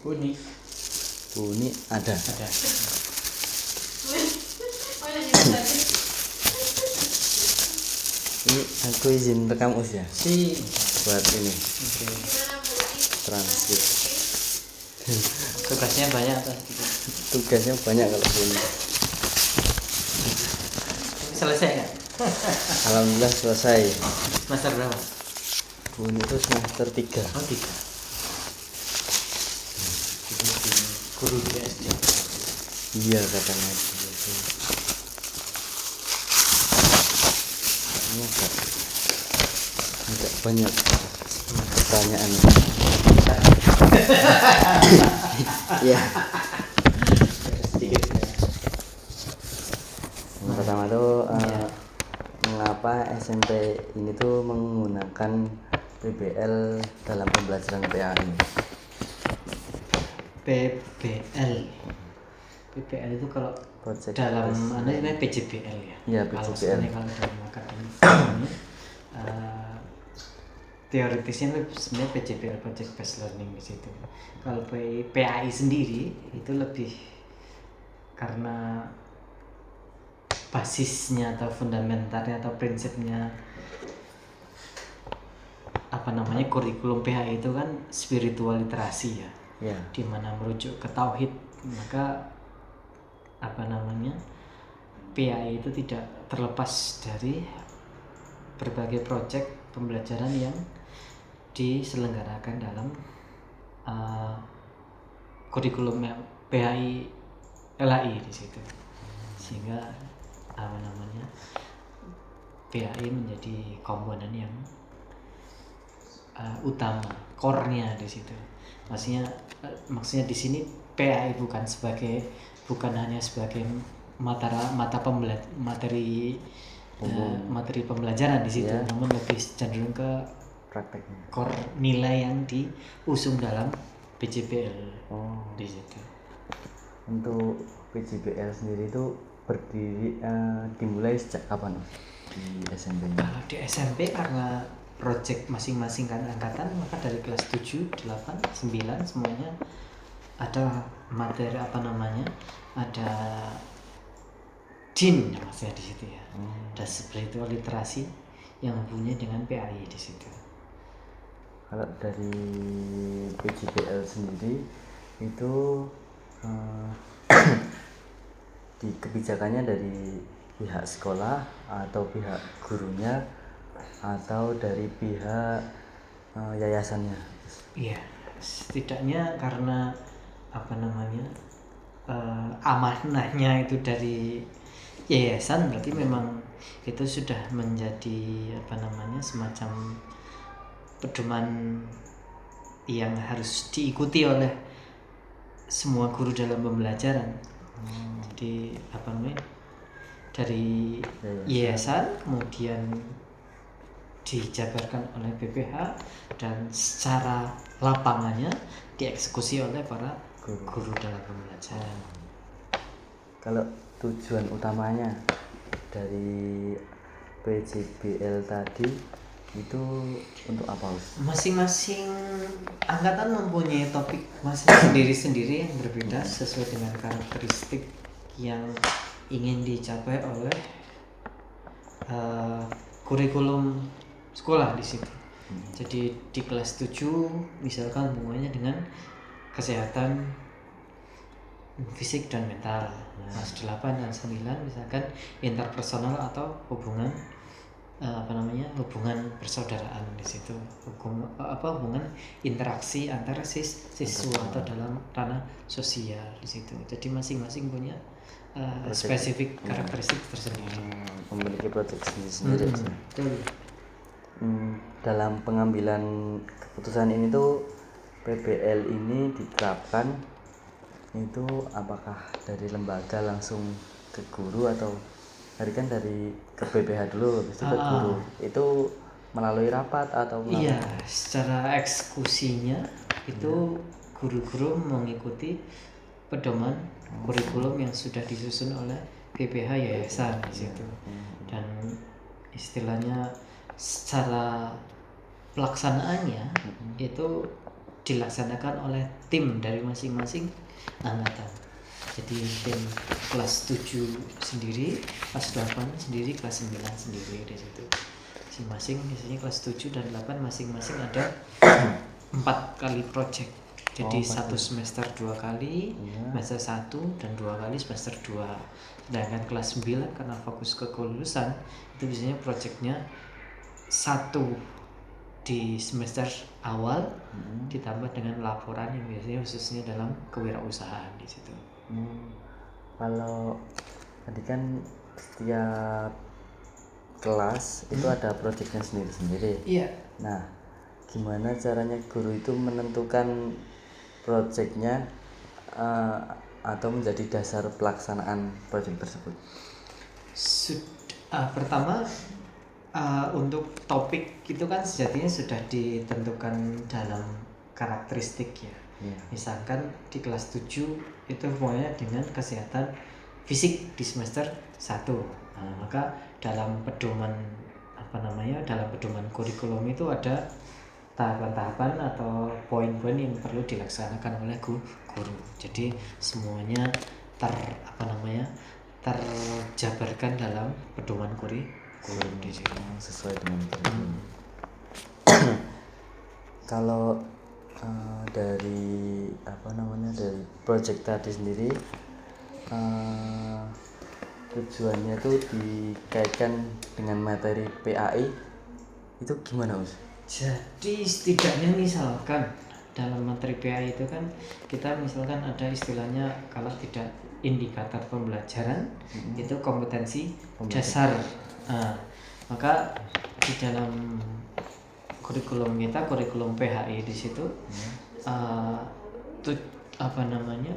Bunyi ada. Ini aku izin rekam ya sih. buat ini Oke. transkrip. Tugasnya banyak atau sedikit? Tugasnya banyak kalau Buni. Selesai nggak? Alhamdulillah selesai. Semester berapa? Buni itu semester 3. Oh 3. Guru di SD. Iya katanya gitu. Ini agak banyak pertanyaan. Iya. Sedikit. Yang pertama tuh mengapa SMP ini tuh menggunakan PBL dalam pembelajaran PAI? PBL itu kalau Project dalam based. mana ini PJBL ya? Iya, Kalau PJBL. sebenarnya kalau dalam akademik teoritisnya sebenarnya PJBL Project Based Learning di situ. Kalau PAI sendiri itu lebih karena basisnya atau fundamentalnya atau prinsipnya kurikulum PAI itu kan spiritual literasi ya. Ya. Di mana merujuk ke tauhid, maka PAI itu tidak terlepas dari berbagai proyek pembelajaran yang diselenggarakan dalam kurikulum PAI LAI di situ, sehingga PAI menjadi komponen yang utama, core-nya di situ. Maksudnya di sini PAI bukan hanya sebagai materi pembelajaran di situ, Ya. namun lebih cenderung ke Prakteknya. core nilai yang diusung dalam PJBL di situ. Untuk PJBL sendiri itu dimulai sejak kapan di SMP? Kalau di SMP karena project masing-masing kan angkatan, maka dari kelas 7, 8, 9 semuanya ada materi ada DIN maksudnya di situ ya. Ada spiritual literasi yang mempunyai dengan PAI di situ. Kalau dari PJBL sendiri itu di kebijakannya dari pihak sekolah atau pihak gurunya atau dari pihak yayasannya? Iya, setidaknya karena amanahnya itu dari yayasan, berarti memang itu sudah menjadi semacam pedoman yang harus diikuti oleh semua guru dalam pembelajaran. Jadi dari yayasan kemudian dijabarkan oleh BPH dan secara lapangannya dieksekusi oleh para guru dalam pembelajaran. Kalau tujuan utamanya dari PJBL tadi itu untuk apa? Masing-masing angkatan mempunyai topik masing sendiri-sendiri yang berbeda sesuai dengan karakteristik yang ingin dicapai oleh kurikulum sekolah di situ. Jadi di kelas 7 misalkan hubungannya dengan kesehatan fisik dan mental. Kelas 8 dan 9 misalkan interpersonal atau hubungan hubungan persaudaraan di situ, hubungan interaksi antara siswa atau dalam ranah sosial di situ. Jadi masing-masing punya spesifik karakteristik tersendiri, memiliki proyek sendiri. Betul. Dalam pengambilan keputusan ini tuh PBL ini diterapkan itu apakah dari lembaga langsung ke guru atau dari ke BPH dulu habis itu ke guru? Itu melalui rapat atau melalui? Iya, secara eksekusinya itu guru-guru mengikuti pedoman kurikulum yang sudah disusun oleh BPH yayasan di situ. Dan istilahnya secara pelaksanaannya itu dilaksanakan oleh tim dari masing-masing angkatan. Jadi tim kelas 7 sendiri, kelas 8 sendiri, kelas 9 sendiri di situ. Masing-masing biasanya kelas 7 dan 8 masing-masing ada 4 kali project. Jadi satu semester 2 kali, semester 1 dan 2 kali semester 2. Sedangkan kelas 9 karena fokus ke kelulusan itu biasanya projectnya 1 di semester awal ditambah dengan laporan yang biasanya khususnya dalam kewirausahaan di situ. Kalau tadi kan setiap kelas itu ada proyeknya sendiri-sendiri. Iya. Nah, gimana caranya guru itu menentukan proyeknya atau menjadi dasar pelaksanaan proyek tersebut? Pertama untuk topik itu kan sejatinya sudah ditentukan dalam karakteristik ya. Misalkan di kelas 7 itu hubungannya dengan kesehatan fisik di semester 1. Maka dalam pedoman dalam pedoman kurikulum itu ada tahapan-tahapan atau poin-poin yang perlu dilaksanakan oleh guru. Jadi semuanya terjabarkan dalam pedoman kurikulum di sini sesuai dengan kurikulum. Kalau dari dari project tadi sendiri tujuannya tuh dikaitkan dengan materi PAI itu gimana, Mas? Jadi setidaknya misalkan dalam materi PAI itu kan kita misalkan ada istilahnya kalau tidak indikator pembelajaran itu kompetensi dasar. Maka di dalam kurikulum kita, kurikulum PHI di situ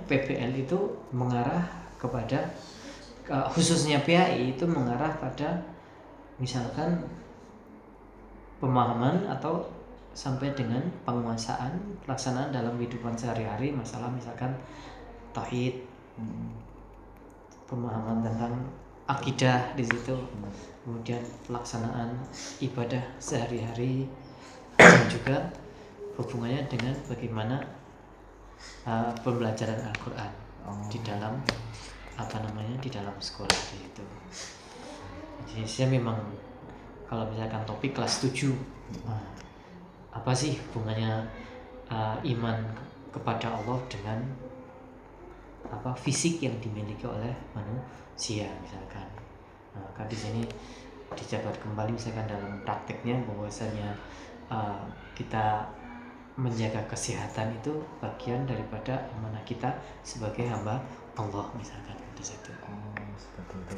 PPL itu mengarah kepada khususnya PHI itu mengarah pada misalkan pemahaman atau sampai dengan penguasaan pelaksanaan dalam kehidupan sehari-hari, masalah misalkan tauhid, pemahaman tentang akidah di situ, kemudian pelaksanaan ibadah sehari-hari, dan juga hubungannya dengan bagaimana pembelajaran Al-Quran di dalam di dalam sekolah itu. Jadi saya memang kalau misalkan topik kelas 7 apa sih hubungannya iman kepada Allah dengan fisik yang dimiliki oleh manusia misalkan. Maka di sini dijabar kembali misalkan dalam prakteknya bahwasanya kita menjaga kesehatan itu bagian daripada amanah kita sebagai hamba Allah misalkan di situ. Seperti itu.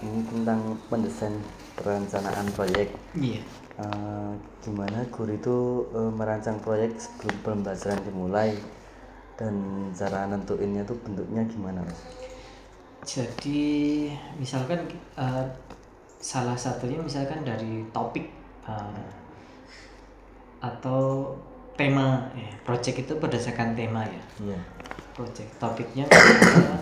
Ini tentang pendesain perencanaan proyek. Iya. Gimana guru itu merancang proyek sebelum pembelajaran dimulai dan cara nentuinnya tuh bentuknya gimana, Mas? Jadi misalkan salah satunya misalkan dari topik atau tema project itu berdasarkan tema ya. Iya. Project topiknya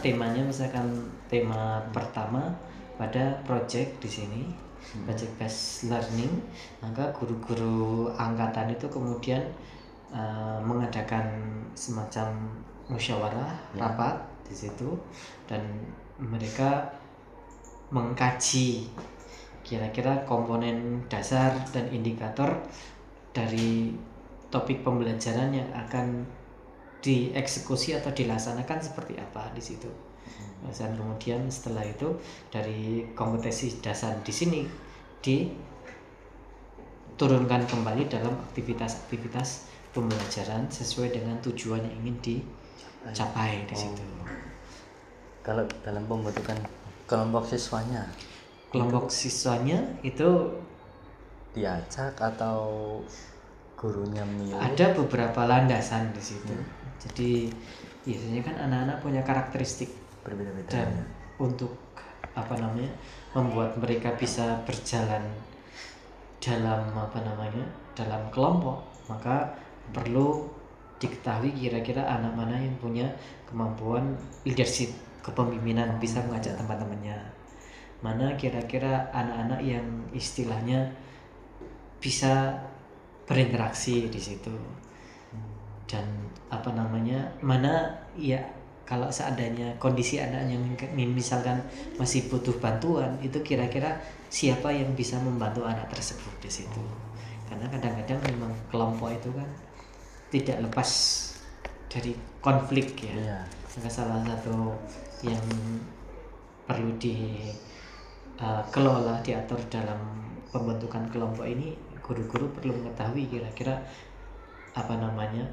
temanya misalkan tema pertama pada project di sini project based learning, maka guru-guru angkatan itu kemudian mengadakan semacam musyawarah rapat di situ dan mereka mengkaji kira-kira komponen dasar dan indikator dari topik pembelajaran yang akan dieksekusi atau dilaksanakan seperti apa di situ. Dan kemudian setelah itu dari kompetensi dasar di sini diturunkan kembali dalam aktivitas-aktivitas pembelajaran sesuai dengan tujuan yang ingin dicapai di situ. Kalau dalam pembentukan kelompok siswanya itu diacak atau gurunya milih? Ada beberapa landasan di situ. Jadi biasanya kan anak-anak punya karakteristik berbeda-beda. Dan untuk membuat mereka bisa berjalan dalam dalam kelompok, maka perlu diketahui kira-kira anak mana yang punya kemampuan leadership, kepemimpinan, bisa mengajak teman-temannya. Mana kira-kira anak-anak yang istilahnya bisa berinteraksi di situ. dan apa namanya mana ya kalau seandainya kondisi anaknya misalkan masih butuh bantuan, itu kira-kira siapa yang bisa membantu anak tersebut di situ. Karena kadang-kadang memang kelompok itu kan tidak lepas dari konflik ya. Iya. Maka salah satu yang perlu dikelola, diatur dalam pembentukan kelompok ini, guru-guru perlu mengetahui kira-kira apa namanya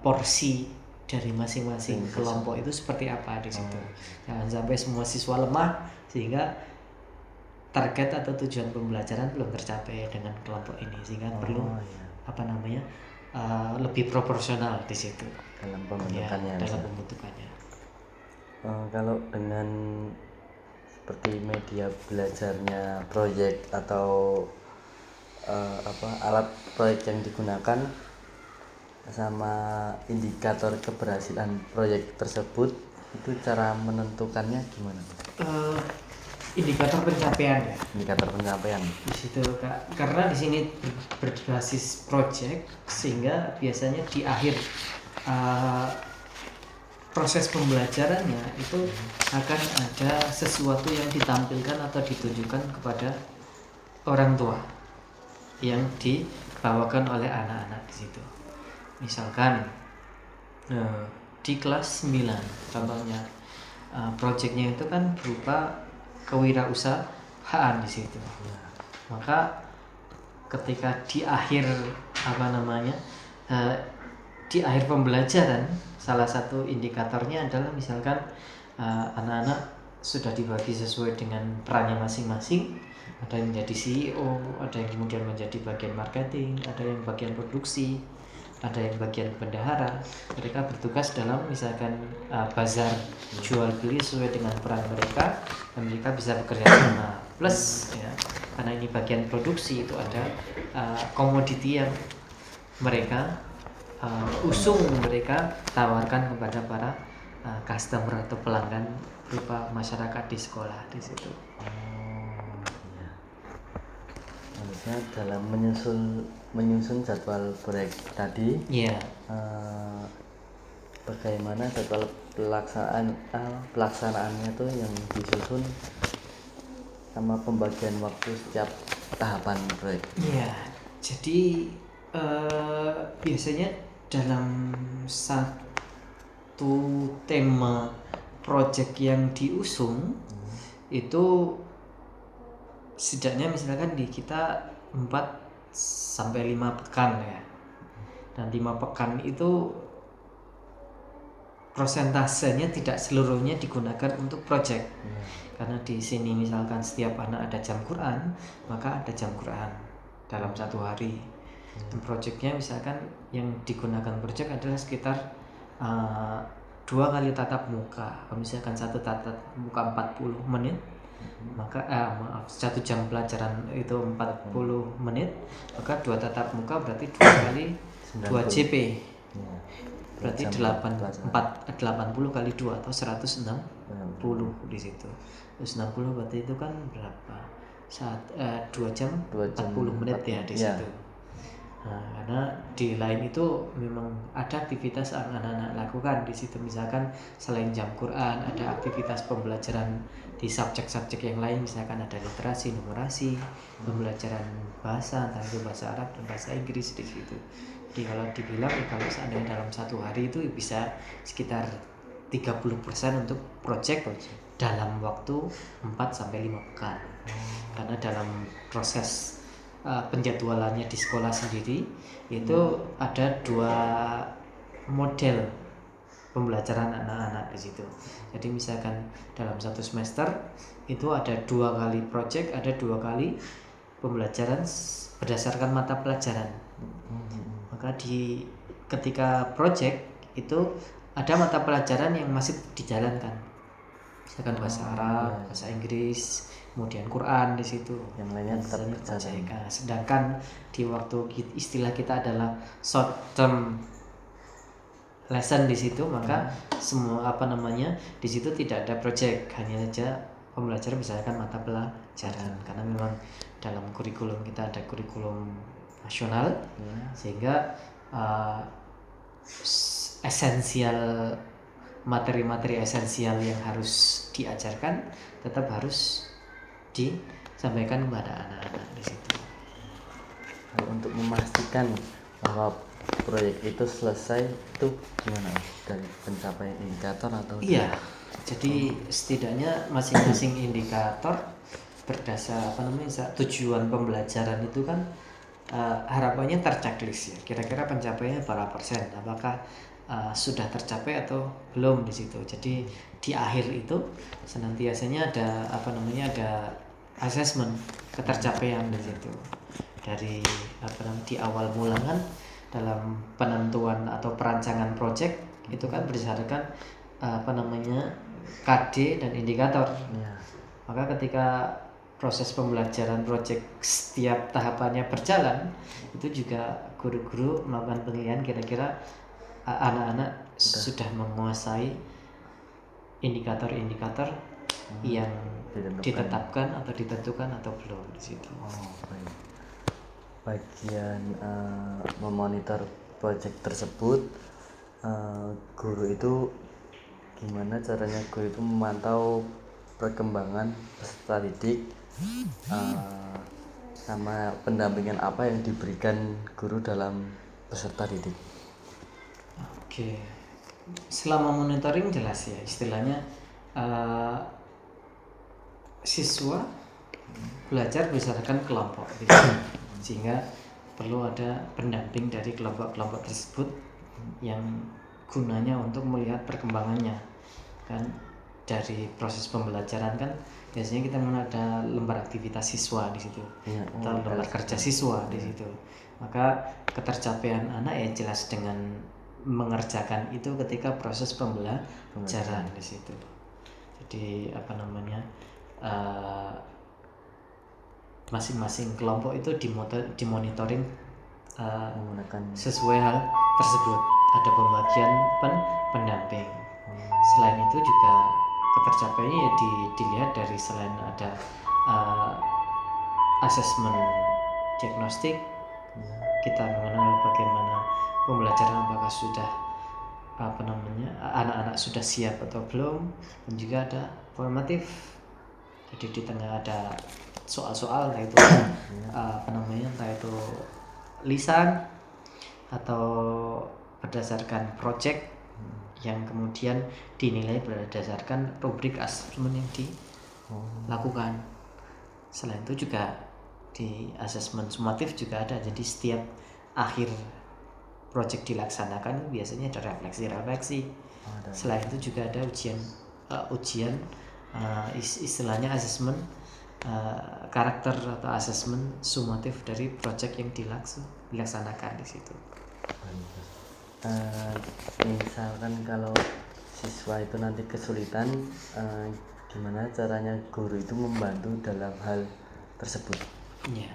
porsi dari masing-masing kelompok itu seperti apa di situ. Jangan sampai semua siswa lemah sehingga target atau tujuan pembelajaran belum tercapai dengan kelompok ini, sehingga perlu apa namanya lebih proporsional di situ dalam pembentukannya. Dalam pembentukannya. Kalau dengan seperti media belajarnya proyek atau alat proyek yang digunakan sama indikator keberhasilan proyek tersebut, itu cara menentukannya gimana? Indikator pencapaian ya. Indikator pencapaian. Di situ Kak, karena di sini berbasis proyek, sehingga biasanya di akhir proses pembelajarannya itu akan ada sesuatu yang ditampilkan atau ditunjukkan kepada orang tua yang dibawakan oleh anak-anak di situ. Misalkan di kelas 9 contohnya, proyeknya itu kan berupa kewirausahaan di situ. Maka ketika di akhir di akhir pembelajaran, salah satu indikatornya adalah misalkan anak-anak sudah dibagi sesuai dengan perannya masing-masing. Ada yang menjadi CEO, ada yang kemudian menjadi bagian marketing, ada yang bagian produksi, ada yang bagian bendahara. Mereka bertugas dalam misalkan bazar jual beli sesuai dengan peran mereka, dan mereka bisa bekerja sama. Plus ya, karena ini bagian produksi, itu ada komoditi yang mereka mereka tawarkan kepada para customer atau pelanggan berupa masyarakat di sekolah di situ. Harusnya dalam menyusun jadwal proyek tadi, bagaimana jadwal pelaksanaannya tuh yang disusun sama pembagian waktu setiap tahapan proyek. Iya, jadi biasanya dalam satu tema proyek yang diusung itu setidaknya misalkan di kita 4 sampai 5 pekan ya. Dan 5 pekan itu prosentasenya tidak seluruhnya digunakan untuk proyek. Karena di sini misalkan setiap anak ada jam Quran, maka ada jam Quran dalam satu hari. Dan proyeknya misalkan yang digunakan proyek adalah sekitar 2 kali tatap muka. Kalau misalkan satu tatap muka 40 menit, maka 1 jam pelajaran itu 40 menit, maka 2 tatap muka berarti 2 kali 2 JP. Berarti 80 kali 2 atau 160 di situ. 160 berarti itu kan berapa? 2 jam 40 menit ya di situ. Nah, karena di lain itu memang ada aktivitas yang anak-anak lakukan di situ. Misalkan selain jam Quran, ada aktivitas pembelajaran di subjek-subjek yang lain. Misalkan ada literasi, numerasi, pembelajaran bahasa, entah itu bahasa Arab dan bahasa Inggris di situ. Jadi kalau dibilang kalau seandainya dalam satu hari itu bisa sekitar 30% untuk proyek dalam waktu 4 sampai 5 pekan. Karena dalam proses penjadwalannya di sekolah sendiri itu ada 2 model pembelajaran anak-anak di situ. Jadi misalkan dalam 1 semester itu ada 2 kali proyek, ada 2 kali pembelajaran berdasarkan mata pelajaran. Maka ketika proyek itu ada mata pelajaran yang masih dijalankan. Misalkan bahasa Arab, bahasa Inggris, kemudian Quran di situ. Yang lainnya tetap berjalan. Sedangkan di waktu istilah kita adalah short term lesson di situ, maka semua di situ tidak ada project, hanya saja pembelajaran misalkan mata pelajaran. Karena memang dalam kurikulum kita ada kurikulum nasional, sehingga esensial, materi-materi esensial yang harus diajarkan tetap harus disampaikan kepada anak-anak di situ. Kalau untuk memastikan bahwa proyek itu selesai itu gimana dari pencapaian indikator atau Iya, jadi setidaknya masing-masing indikator berdasar tujuan pembelajaran itu kan harapannya terchecklist ya. Kira-kira pencapaiannya berapa persen? Apakah sudah tercapai atau belum di situ? Jadi di akhir itu senantiasanya ada assessment ketercapaian di situ. Dari di awal mula kan dalam penentuan atau perancangan project itu kan berdasarkan KD dan indikator. ya. Maka ketika proses pembelajaran project setiap tahapannya berjalan, itu juga guru-guru melakukan penilaian kira-kira anak-anak sudah menguasai indikator-indikator yang ditetapkan atau ditentukan atau belum di situ. Baik. Bagian memonitor project tersebut, guru itu gimana caranya guru itu memantau perkembangan peserta didik, sama pendampingan apa yang diberikan guru dalam peserta didik. Oke, selama monitoring jelas ya istilahnya siswa belajar berdasarkan kelompok gitu. Sehingga perlu ada pendamping dari kelompok-kelompok tersebut yang gunanya untuk melihat perkembangannya kan. Dari proses pembelajaran kan biasanya kita ada lembar aktivitas siswa di situ atau lembar kerja siswa di situ. Maka ketercapaian anak ya jelas dengan mengerjakan itu ketika proses pembelajaran di situ. Jadi masing-masing kelompok itu dimonitoring sesuai hal tersebut. Ada pembagian pendamping. Selain itu juga ketercapaiannya ya dilihat dari selain ada asesmen diagnostik, kita mengenal bagaimana pembelajaran apakah sudah anak-anak sudah siap atau belum, dan juga ada formatif. Jadi di tengah ada soal-soal entah itu entah itu lisan atau berdasarkan project yang kemudian dinilai berdasarkan rubrik asesmen yang dilakukan. Selain itu juga di asesmen sumatif juga ada. Jadi setiap akhir project dilaksanakan biasanya ada refleksi. Selain itu juga ada ujian istilahnya asesmen karakter atau asesmen sumatif dari project yang dilaksanakan di situ. Misalkan kalau siswa itu nanti kesulitan, gimana caranya guru itu membantu dalam hal tersebut? Ya,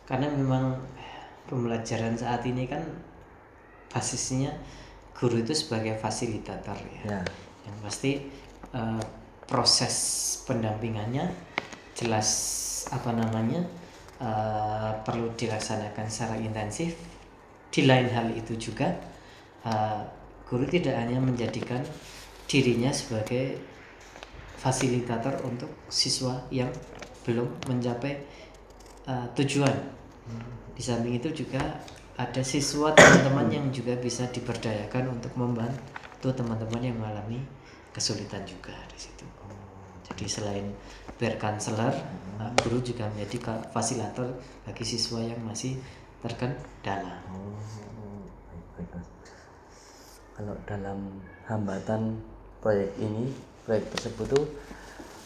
karena memang pembelajaran saat ini kan basisnya guru itu sebagai fasilitator ya. Yang pasti proses pendampingannya jelas perlu dilaksanakan secara intensif. Di lain hal itu juga guru tidak hanya menjadikan dirinya sebagai fasilitator untuk siswa yang belum mencapai tujuan. Di samping itu juga ada siswa teman-teman yang juga bisa diberdayakan untuk membantu teman-teman yang mengalami kesulitan juga di situ. Jadi selain peer counselor, guru juga menjadi fasilitator bagi siswa yang masih terkendala. Kalau dalam hambatan proyek tersebut tuh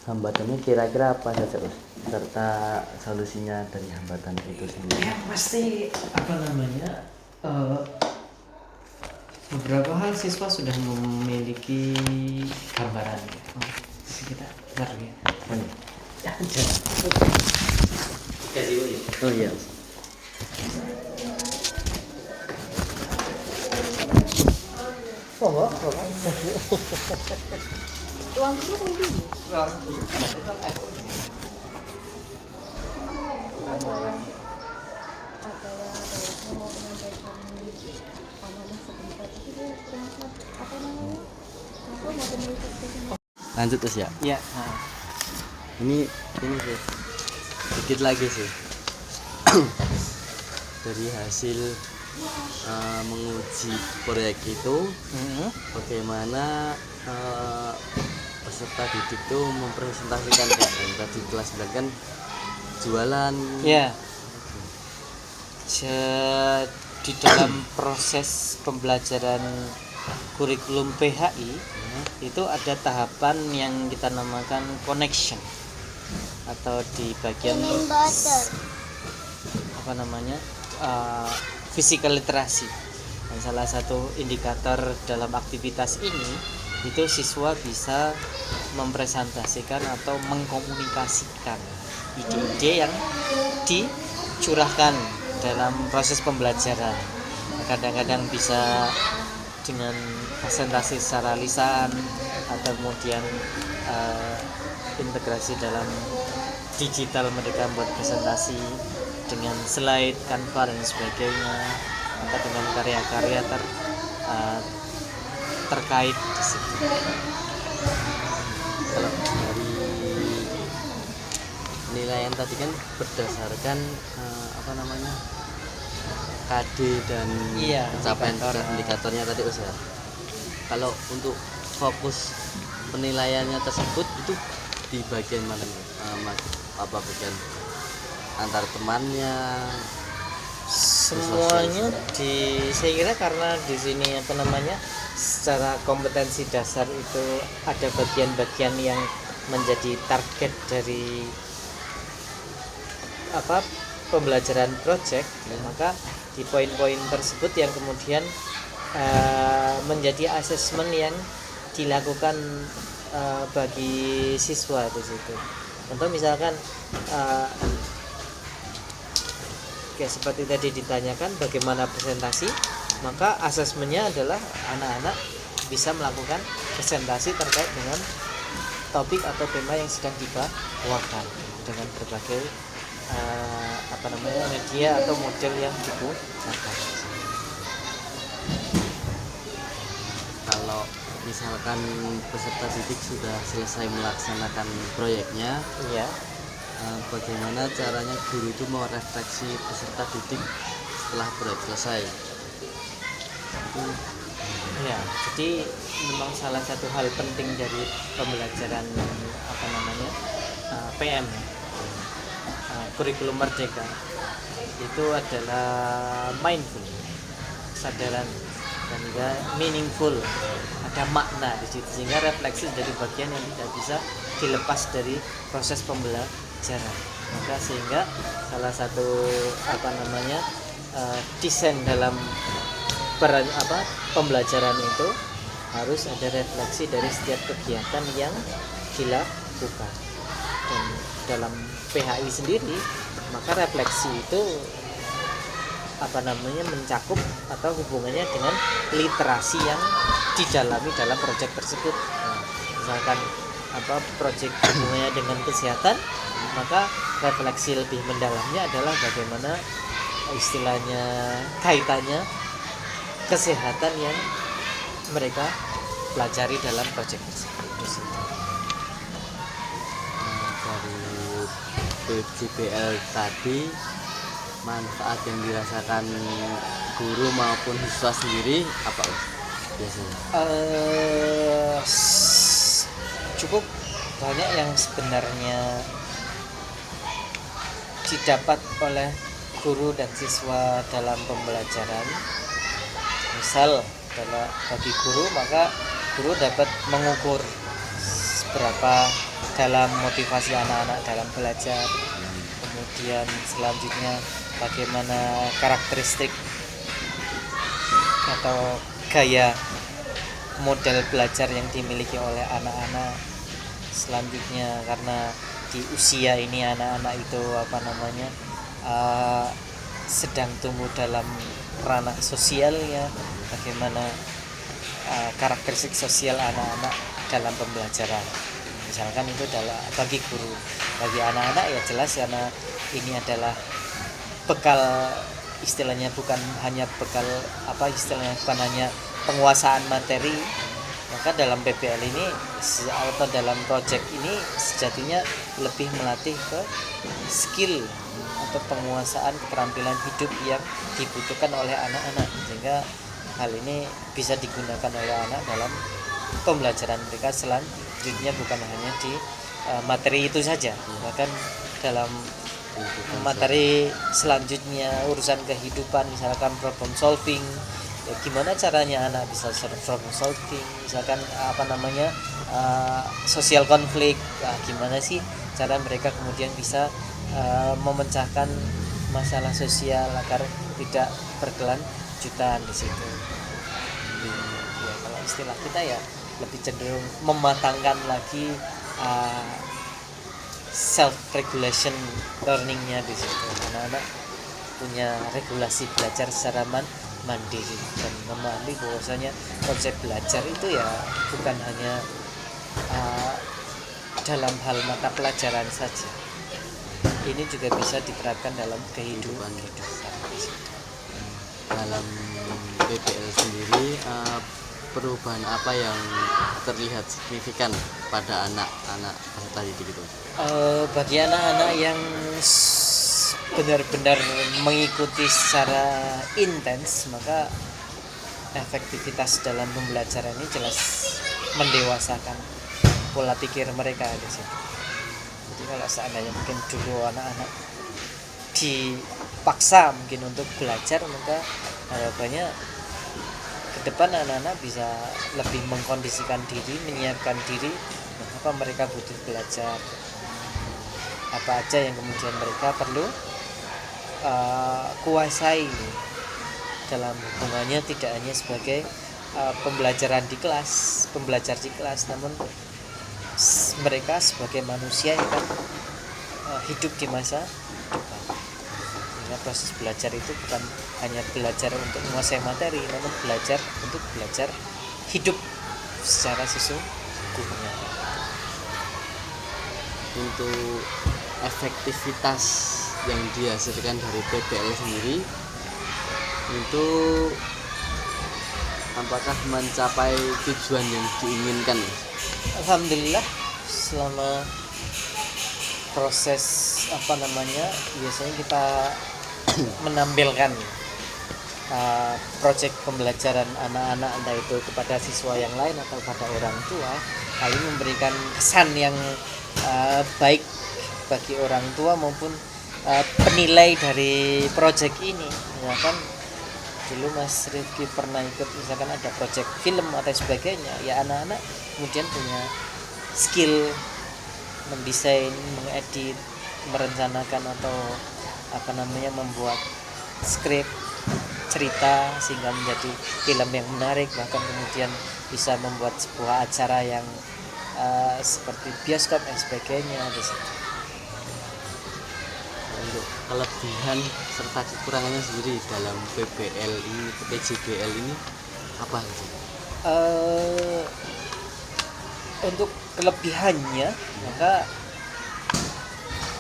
hambatannya kira-kira apa saja, Us? Serta solusinya dari hambatan itu sendiri. Ya pasti beberapa hal siswa sudah memiliki gambaran gitu. Kita bentar ya. Oh iya. Tuang dulu dulu. Saya mau menyampaikan amanah sebentar Itu berangkat apa namanya? Aku mau menulis ke Lanjut terus ya. Ya, Ini sih sedikit lagi sih dari hasil menguji proyek itu bagaimana peserta didik itu mempresentasikan kayak yang tadi kelas 9 kan jualan ya. Di dalam proses pembelajaran kurikulum PHI itu ada tahapan yang kita namakan connection atau di bagian apa namanya physical literacy. Dan salah satu indikator dalam aktivitas ini itu siswa bisa mempresentasikan atau mengkomunikasikan ide-ide yang dicurahkan dalam proses pembelajaran. Kadang-kadang bisa dengan presentasi secara lisan atau kemudian integrasi dalam digital, mereka buat presentasi dengan slide, Canva dan sebagainya, atau dengan karya-karya terkait di situ. kalau dari penilaian tadi kan berdasarkan apa namanya KD dan pencapaian indikatornya tadi ya. Kalau untuk fokus penilaiannya tersebut itu di bagian mana nih? Apa bagian antar temannya? Semuanya saya kira karena di sini apa namanya secara kompetensi dasar itu ada bagian-bagian yang menjadi target dari pembelajaran project, maka di poin-poin tersebut yang kemudian menjadi asesmen yang dilakukan bagi siswa di situ. Contoh misalkan kayak seperti tadi ditanyakan bagaimana presentasi, maka asesmennya adalah anak-anak bisa melakukan presentasi terkait dengan topik atau tema yang sedang dibawakan dengan berbagai media atau model yang digunakan. Kalau misalkan peserta didik sudah selesai melaksanakan proyeknya, bagaimana caranya guru itu merefleksi peserta didik setelah proyek selesai? Jadi memang salah satu hal penting dari pembelajaran PM kurikulum merdeka itu adalah mindful, kesadaran, dan juga meaningful, ada makna di situ, sehingga refleksi jadi bagian yang tidak bisa dilepas dari proses pembelajaran. Maka sehingga salah satu desain dalam pembelajaran itu harus ada refleksi dari setiap kegiatan yang dilakukan. Dan dalam PHI sendiri, maka refleksi itu mencakup atau hubungannya dengan literasi yang didalami dalam proyek tersebut. Misalkan proyek hubungannya dengan kesehatan, maka refleksi lebih mendalamnya adalah bagaimana istilahnya kaitannya kesehatan yang mereka pelajari dalam proyek tersebut. Dari PJBL tadi, manfaat yang dirasakan guru maupun siswa sendiri apa biasanya? Cukup banyak yang sebenarnya didapat oleh guru dan siswa dalam pembelajaran. Misal bagi guru, maka guru dapat mengukur seberapa dalam motivasi anak-anak dalam belajar. Kemudian selanjutnya bagaimana karakteristik atau gaya model belajar yang dimiliki oleh anak-anak. Selanjutnya karena di usia ini anak-anak itu sedang tumbuh dalam ranah sosialnya, bagaimana karakteristik sosial anak-anak dalam pembelajaran. Misalkan itu adalah bagi guru, bagi anak-anak ya jelas karena ini adalah bekal, istilahnya bukan hanya bekal bukan hanya penguasaan materi, maka dalam PBL ini atau dalam project ini sejatinya lebih melatih ke skill atau penguasaan keterampilan hidup yang dibutuhkan oleh anak-anak, sehingga hal ini bisa digunakan oleh anak dalam pembelajaran mereka selanjutnya, bukan hanya di materi itu saja, bahkan dalam materi selanjutnya urusan kehidupan, misalkan problem solving, ya gimana caranya anak bisa problem solving, misalkan sosial konflik, gimana sih cara mereka kemudian bisa memecahkan masalah sosial agar tidak berkelanjutan di situ. Ya, kalau istilah kita ya lebih cenderung mematangkan lagi self regulation learningnya di situ. Anak-anak punya regulasi belajar secara mandiri dan memahami bahwasanya konsep belajar itu ya bukan hanya dalam hal mata pelajaran saja. Ini juga bisa diterapkan dalam kehidupan. Dalam PBL sendiri perubahan apa yang terlihat signifikan pada anak-anak peserta didik itu? Bagi anak-anak yang benar-benar mengikuti secara intens, maka efektivitas dalam pembelajaran ini jelas mendewasakan pola pikir mereka di situ. Jadi kalau seandainya mungkin dulu anak-anak dipaksa mungkin untuk belajar, maka harapannya ke depan anak-anak bisa lebih mengkondisikan diri, menyiapkan diri mengapa mereka butuh belajar, apa aja yang kemudian mereka perlu kuasai dalam hubungannya, tidak hanya sebagai pembelajar di kelas, namun mereka sebagai manusia yang akan hidup di masa depan. Sehingga proses belajar itu bukan hanya belajar untuk menguasai materi, namun belajar untuk belajar hidup secara sesungguhnya. Untuk efektivitas yang dihasilkan dari PBL sendiri itu apakah mencapai tujuan yang diinginkan? Alhamdulillah, selama proses biasanya kita menampilkan proyek pembelajaran anak-anak, entah itu kepada siswa yang lain atau pada orang tua, hal ini memberikan kesan yang baik bagi orang tua maupun penilai dari proyek ini. Misalkan dulu Mas Rifki pernah ikut, misalkan ada proyek film atau sebagainya, ya anak-anak kemudian punya skill mendesain, mengedit, merencanakan atau membuat skrip cerita sehingga menjadi film yang menarik, bahkan kemudian bisa membuat sebuah acara yang seperti bioskop dan sebagainya di situ. Untuk kelebihan serta kekurangannya sendiri dalam PBL ini, PJBL ini apa sih? Untuk kelebihannya, maka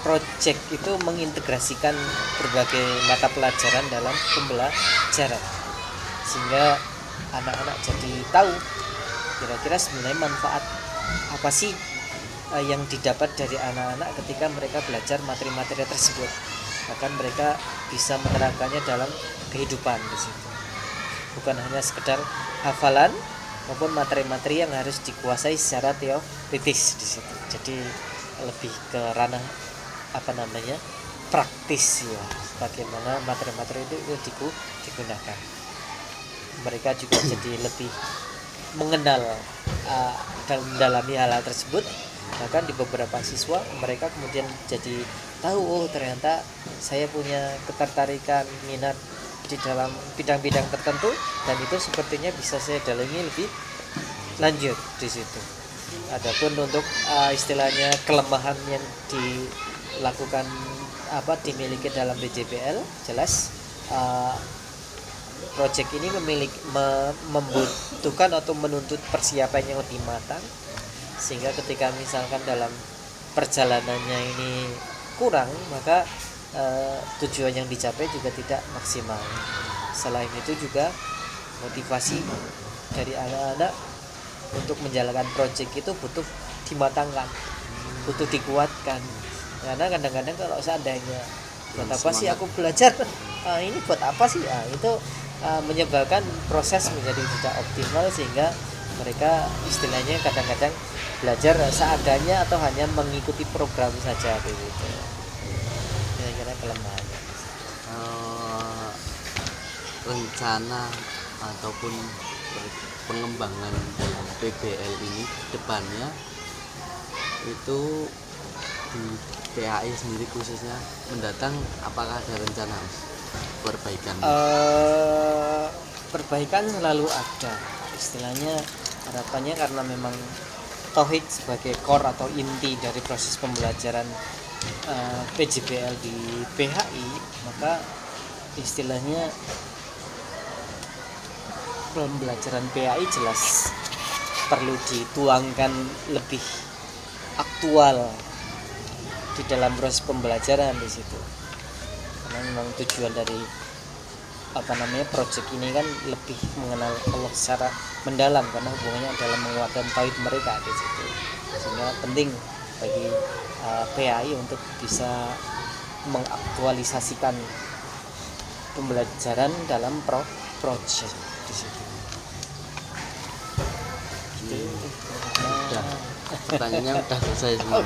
project itu mengintegrasikan berbagai mata pelajaran dalam pembelajaran, sehingga anak-anak jadi tahu kira-kira sebenarnya manfaat apa sih yang didapat dari anak-anak ketika mereka belajar materi-materi tersebut. Bahkan mereka bisa menerapkannya dalam kehidupan di situ. Bukan hanya sekedar hafalan maupun materi-materi yang harus dikuasai secara teoritis di situ. Jadi lebih ke ranah praktis ya, bagaimana materi-materi itu digunakan. Mereka juga jadi lebih mengenal dan mendalami hal-hal tersebut. Bahkan di beberapa siswa mereka kemudian jadi tahu, oh ternyata saya punya ketertarikan, minat di dalam bidang-bidang tertentu, dan itu sepertinya bisa saya dalami lebih lanjut di situ. Adapun untuk istilahnya kelemahan yang dilakukan dimiliki dalam PJBL, jelas project ini membutuhkan atau menuntut persiapan yang lebih matang, sehingga ketika misalkan dalam perjalanannya ini kurang, maka tujuan yang dicapai juga tidak maksimal. Selain itu juga motivasi dari anak-anak untuk menjalankan proyek itu butuh dimatangkan, butuh dikuatkan. Karena kadang-kadang kalau seandainya buat apa sih aku belajar, ini buat apa sih, itu menyebabkan proses menjadi tidak optimal, sehingga mereka istilahnya kadang-kadang belajar seadanya atau hanya mengikuti program saja begitu. Kira-kira kelemahannya. Rencana ataupun pengembangan dalam PBL ini depannya itu di PAI sendiri khususnya mendatang, apakah ada rencana perbaikan? Perbaikan selalu ada, istilahnya harapannya karena memang tauhid sebagai core atau inti dari proses pembelajaran PJBL di PHI, maka istilahnya pembelajaran PHI jelas perlu dituangkan lebih aktual di dalam proses pembelajaran di situ. Karena memang tujuan dari proyek ini kan lebih mengenal Allah secara mendalam, karena hubungannya dalam menguatkan tauhid mereka di situ. Sehingga penting bagi PAI untuk bisa mengaktualisasikan pembelajaran dalam proyek di situ. Pertanyaannya udah selesai semua.